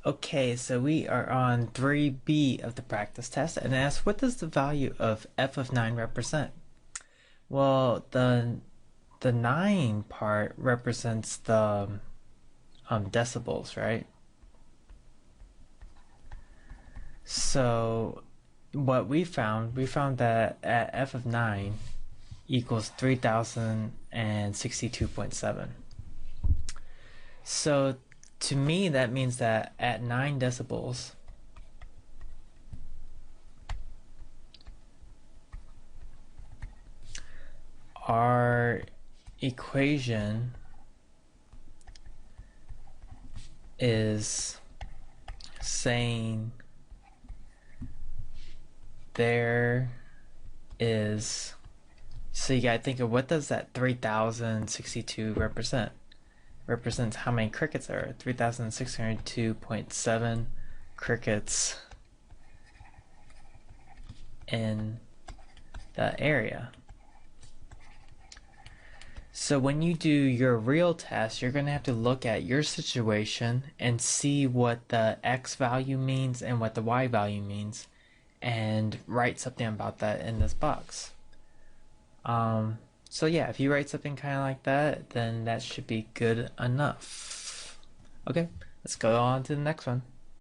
Okay, so we are on 3B of the practice test and asks what does the value of f of 9 represent? Well, the 9 part represents the decibels, right? So what we found that at f of 9 equals 3062.7. So to me that means that at 9 decibels our equation is saying there is, so you gotta think of what does that 3062 represent? Represents how many crickets there are. 3602.7 crickets in the area. So when you do your real test, you're going to have to look at your situation and see what the x value means and what the y value means and write something about that in this box. So yeah, if you write something kind of like that, then that should be good enough. Okay, let's go on to the next one.